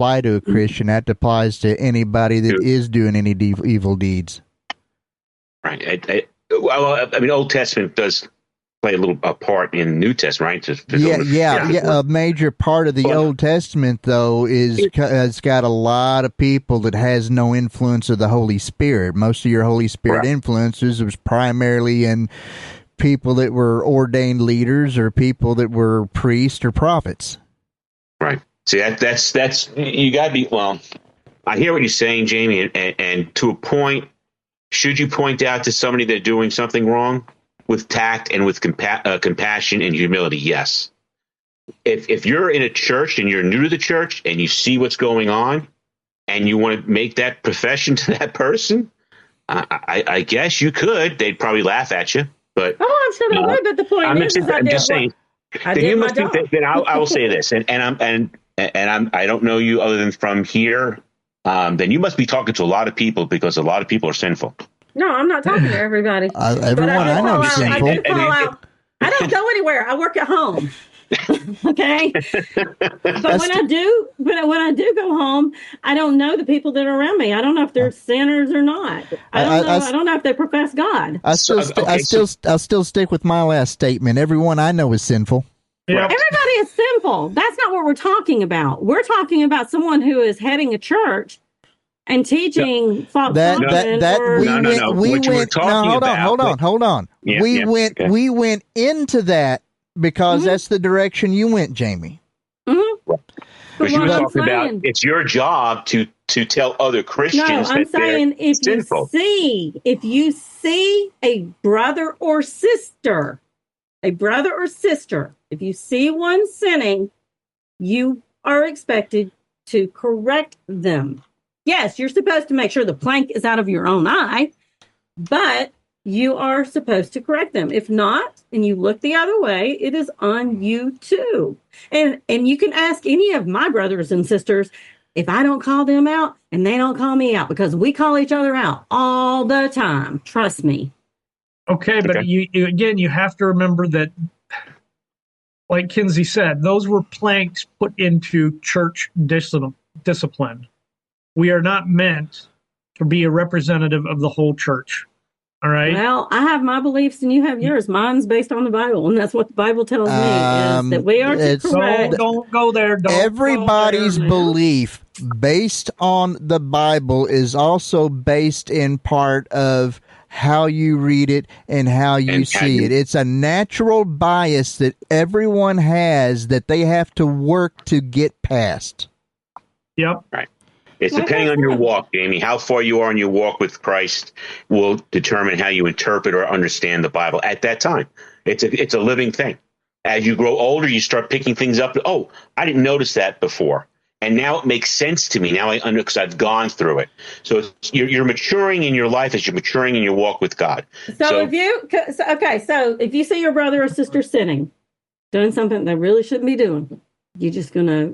apply to a Christian. That applies to anybody that is doing any evil deeds. Right. Well, I mean, Old Testament does play a little part in New Testament, right? Yeah. A major part of the Old Testament, though, it's got a lot of people that has no influence of the Holy Spirit. Most of your Holy Spirit influences was primarily in people that were ordained leaders or people that were priests or prophets. Right. See, that's you got to be. Well, I hear what you're saying, Jamie, and to a point, should you point out to somebody they're doing something wrong? With tact and with compassion and humility, yes. If you're in a church and you're new to the church and you see what's going on and you want to make that profession to that person, I guess you could. They'd probably laugh at you. But I'm sure they would. But the point I'm just saying. Then you must think that I will say this, and I don't know you other than from here. Then you must be talking to a lot of people because a lot of people are sinful. No, I'm not talking to everybody. Everyone I know is sinful. I don't go anywhere. I work at home. Okay. But when I do go home, I don't know the people that are around me. I don't know if they're sinners or not. I don't know if they profess God. I'll still stick with my last statement. Everyone I know is sinful. Yep. Everybody is sinful. That's not what we're talking about. We're talking about someone who is heading a church and teaching false doctrine. Hold on. We went into that because that's the direction you went, Jamie. Mm-hmm. But you were talking about it's your job to tell other Christians. No, I'm saying if you see a brother or sister, if you see one sinning, you are expected to correct them. Yes, you're supposed to make sure the plank is out of your own eye, but you are supposed to correct them. If not, and you look the other way, it is on you too. And you can ask any of my brothers and sisters if I don't call them out and they don't call me out, because we call each other out all the time. Trust me. Okay, but you have to remember that, like Kinsey said, those were planks put into church discipline. We are not meant to be a representative of the whole church. All right. Well, I have my beliefs and you have yours. Mine's based on the Bible, and that's what the Bible tells me is that we are to correct. Don't go there. Everybody's belief based on the Bible is also based in part of how you read it and how you see it. It's a natural bias that everyone has that they have to work to get past. Yep. Right. It's depending on your walk, Jamie. How far you are in your walk with Christ will determine how you interpret or understand the Bible at that time. It's a living thing. As you grow older, you start picking things up. Oh, I didn't notice that before. And now it makes sense to me. Now I understand because I've gone through it. So you're maturing in your life as you're maturing in your walk with God. So if you see your brother or sister sinning, doing something they really shouldn't be doing, you're just gonna.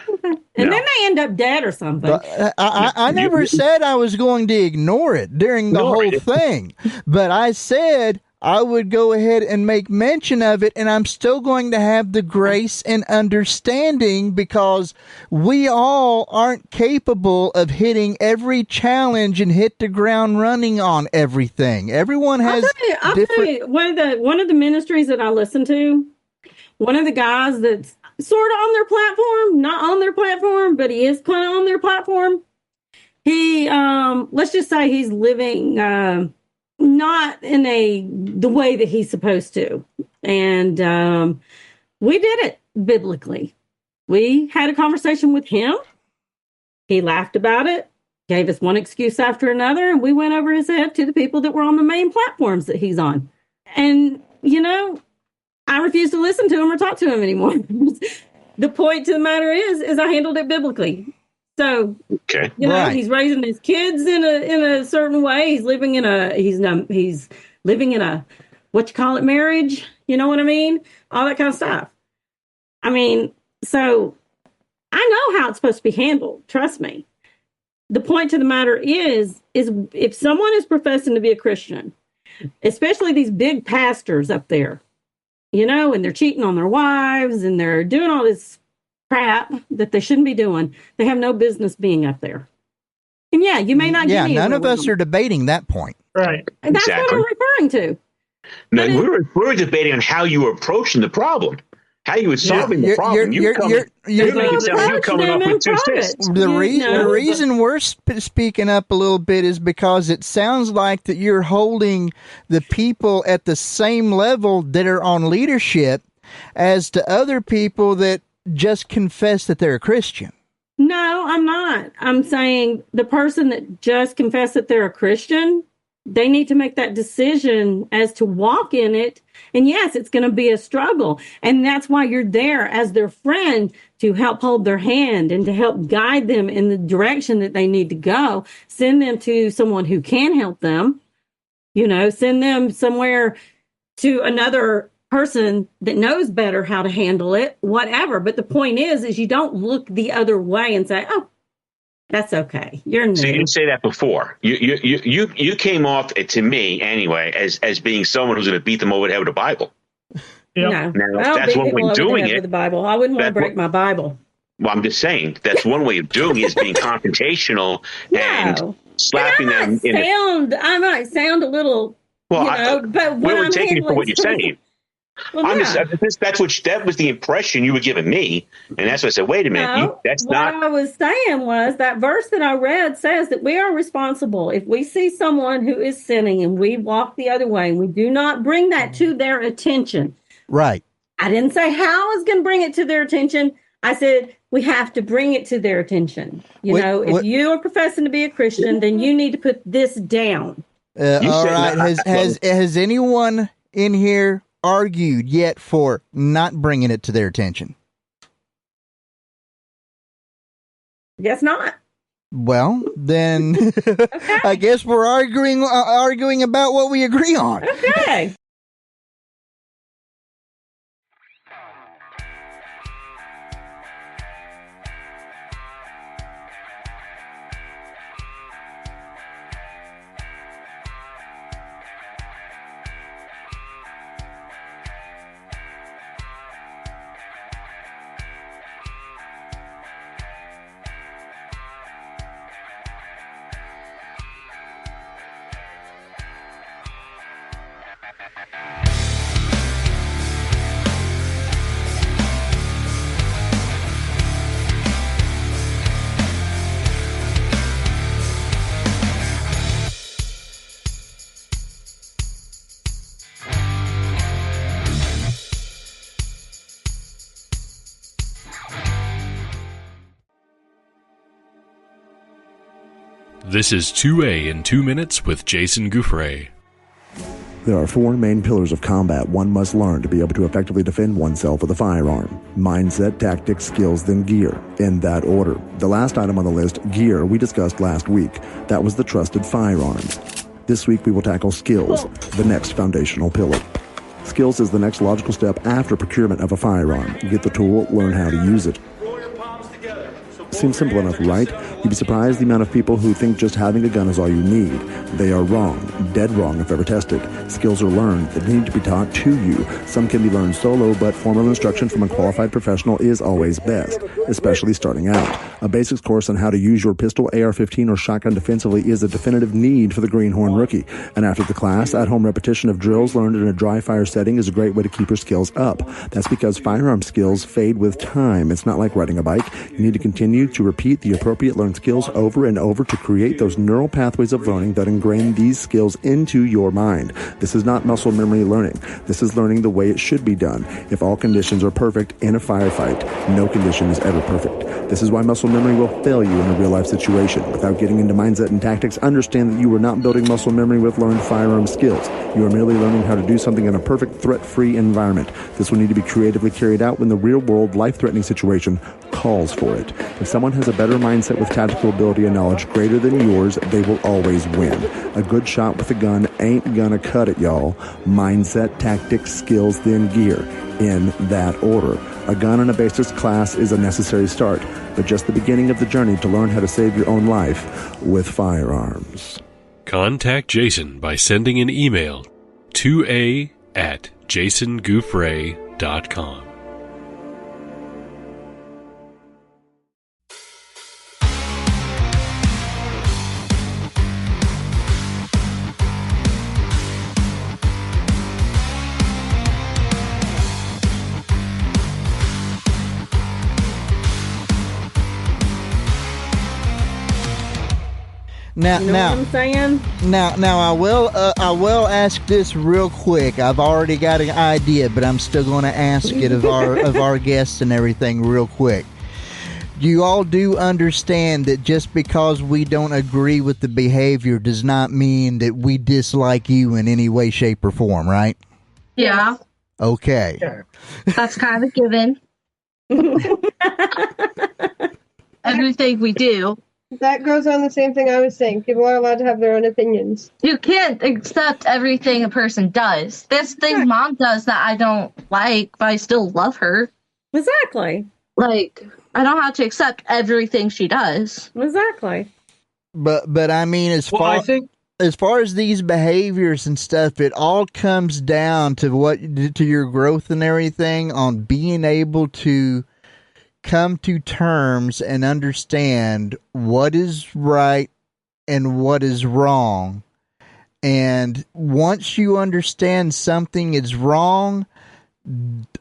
Okay. And then they end up dead or something. I never said I was going to ignore it during the whole thing, but I said I would go ahead and make mention of it, and I'm still going to have the grace and understanding because we all aren't capable of hitting every challenge and hit the ground running on everything. Everyone has I'll tell you, one of the ministries that I listen to, one of the guys that's sort of on their platform, not on their platform, but he is kind of on their platform. He, let's just say he's living not in the way that he's supposed to. And we did it biblically. We had a conversation with him. He laughed about it, gave us one excuse after another, and we went over his head to the people that were on the main platforms that he's on. And, I refuse to listen to him or talk to him anymore. The point to the matter is I handled it biblically. So, he's raising his kids in a certain way. He's living in a what you call it, marriage. You know what I mean? All that kind of stuff. I mean, so I know how it's supposed to be handled. Trust me. The point to the matter is if someone is professing to be a Christian, especially these big pastors up there, and they're cheating on their wives and they're doing all this crap that they shouldn't be doing, they have no business being up there. And yeah, you may not get none of us are debating that point. Right. And that's what I'm referring to. No, we're debating on how you were approaching the problem. How you were solving the problem. You're coming up with two cents. The reason we're speaking up a little bit is because it sounds like that you're holding the people at the same level that are on leadership as to other people that just confess that they're a Christian. No, I'm not. I'm saying the person that just confessed that they're a Christian, they need to make that decision as to walk in it. And yes, it's going to be a struggle. And that's why you're there as their friend to help hold their hand and to help guide them in the direction that they need to go. Send them to someone who can help them, send them somewhere to another person that knows better how to handle it, whatever. But the point is you don't look the other way and say, oh, that's okay. You're new. So you didn't say that before. You came off to me anyway as being someone who's going to beat them over the head with the Bible. Yep. No, that's one way of doing it. With the Bible, I wouldn't want to break my Bible. Well, I'm just saying that's one way of doing it, is being confrontational and slapping them. I might sound a little, but what I'm taking you for what you're saying. Well, that was the impression you were giving me, and that's what I said. Wait a minute, what I was saying was that verse that I read says that we are responsible. If we see someone who is sinning and we walk the other way, and we do not bring that to their attention. Right. I didn't say how I was going to bring it to their attention. I said we have to bring it to their attention. If you are professing to be a Christian, then you need to put this down. All right. Has anyone in here argued yet for not bringing it to their attention? Guess not. Well, then okay. I guess we're arguing about what we agree on. Okay. This is 2A in 2 minutes with Jason Gouffre. There are four main pillars of combat one must learn to be able to effectively defend oneself with a firearm. Mindset, tactics, skills, then gear. In that order. The last item on the list, gear, we discussed last week. That was the trusted firearms. This week we will tackle skills, the next foundational pillar. Skills is the next logical step after procurement of a firearm. Get the tool, learn how to use it. Seems simple enough, right? You'd be surprised the amount of people who think just having a gun is all you need. They are wrong. Dead wrong if ever tested. Skills are learned that need to be taught to you. Some can be learned solo, but formal instruction from a qualified professional is always best, especially starting out. A basics course on how to use your pistol, AR-15, or shotgun defensively is a definitive need for the greenhorn rookie. And after the class, at-home repetition of drills learned in a dry fire setting is a great way to keep your skills up. That's because firearm skills fade with time. It's not like riding a bike. You need to continue to repeat the appropriate learned skills over and over to create those neural pathways of learning that ingrain these skills into your mind. This is not muscle memory learning. This is learning the way it should be done. If all conditions are perfect in a firefight, no condition is ever perfect. This is why muscle memory will fail you in a real-life situation. Without getting into mindset and tactics, understand that you are not building muscle memory with learned firearm skills. You are merely learning how to do something in a perfect, threat-free environment. This will need to be creatively carried out when the real-world, life-threatening situation calls for it. If someone has a better mindset with tactical ability and knowledge greater than yours, they will always win. A good shot with a gun ain't gonna cut it, y'all. Mindset, tactics, skills, then gear. In that order. A gun and a basics class is a necessary start, but just the beginning of the journey to learn how to save your own life with firearms. Contact Jason by sending an email to a@jasongouffre.com. Now, You know what I'm saying? Now, I will ask this real quick. I've already got an idea, but I'm still going to ask it of our guests and everything real quick. You all do understand that just because we don't agree with the behavior does not mean that we dislike you in any way, shape, or form, right? Yeah. Okay. That's kind of given. Everything we do. That goes on the same thing I was saying. People are allowed to have their own opinions. You can't accept everything a person does. There's things Mom does that I don't like, but I still love her. Exactly. Like, I don't have to accept everything she does. Exactly. But I mean, as far as these behaviors and stuff, it all comes down to your growth and everything on being able to come to terms and understand what is right and what is wrong. And once you understand something is wrong,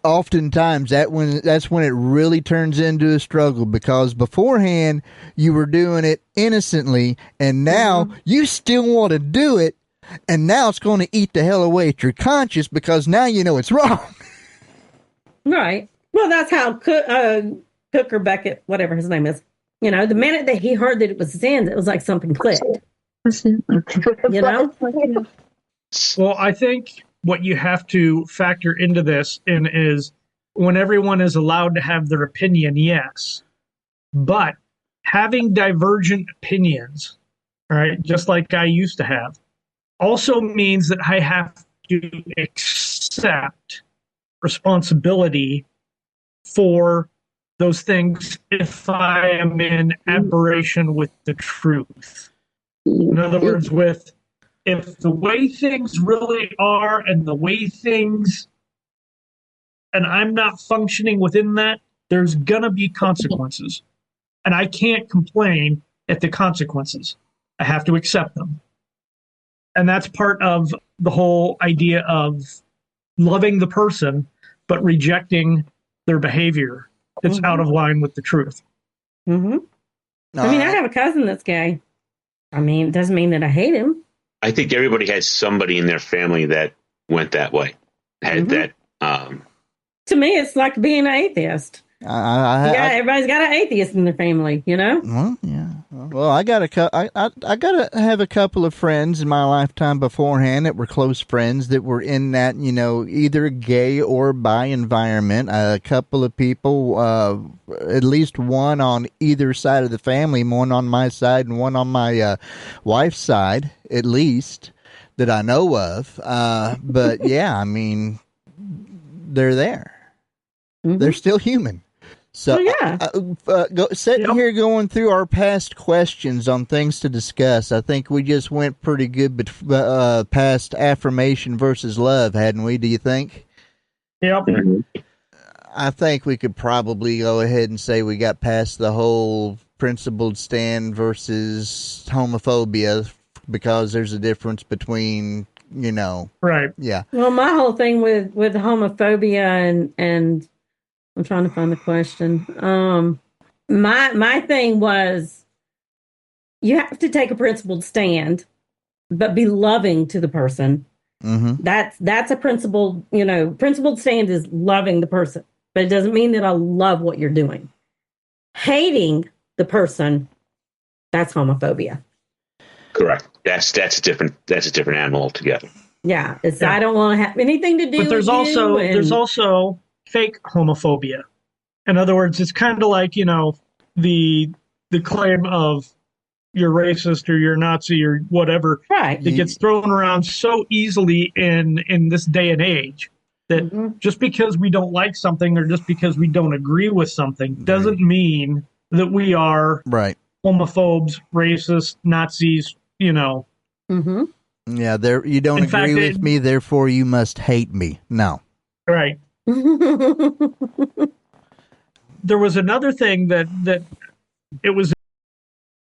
oftentimes that's when it really turns into a struggle, because beforehand you were doing it innocently, and now you still want to do it, and now it's going to eat the hell away at your conscience because now you know it's wrong. Right. Well, that's how Cook or Beckett, whatever his name is, the minute that he heard that it was sin, it was like something clicked. Well, I think what you have to factor into this is when everyone is allowed to have their opinion, yes. But having divergent opinions, right, just like I used to have, also means that I have to accept responsibility for those things if I am in aberration with the truth. In other words, if the way things really are and the way things, and I'm not functioning within that, there's going to be consequences. And I can't complain at the consequences. I have to accept them. And that's part of the whole idea of loving the person, but rejecting their behavior that's out of line with the truth. Mm-hmm. I mean, I have a cousin that's gay. I mean, it doesn't mean that I hate him. I think everybody has somebody in their family that went that way. Had that. To me, it's like being an atheist. Everybody's got an atheist in their family, Well, yeah. Well, I got to have a couple of friends in my lifetime beforehand that were close friends that were in that, either gay or bi environment. A couple of people, at least one on either side of the family, one on my side and one on my wife's side, at least, that I know of. But yeah, I mean, they're there. Mm-hmm. They're still human. So sitting here going through our past questions on things to discuss, I think we just went pretty good past affirmation versus love, hadn't we? Do you think? Yep. I think we could probably go ahead and say we got past the whole principled stand versus homophobia, because there's a difference between, Right. Yeah. Well, my whole thing with homophobia and I'm trying to find the question. My thing was, you have to take a principled stand, but be loving to the person. Mm-hmm. That's a principled, principled stand is loving the person, but it doesn't mean that I love what you're doing. Hating the person, that's homophobia. Correct. That's a different animal altogether. Yeah, I don't want to have anything to do. But there's also fake homophobia. In other words, it's kind of like, the claim of you're racist or you're Nazi or whatever. Right. It gets thrown around so easily in this day and age that just because we don't like something or just because we don't agree with something doesn't mean that we are homophobes, racists, Nazis, Mm-hmm. Yeah, you don't agree with me, therefore you must hate me. No. Right. There was another thing that it was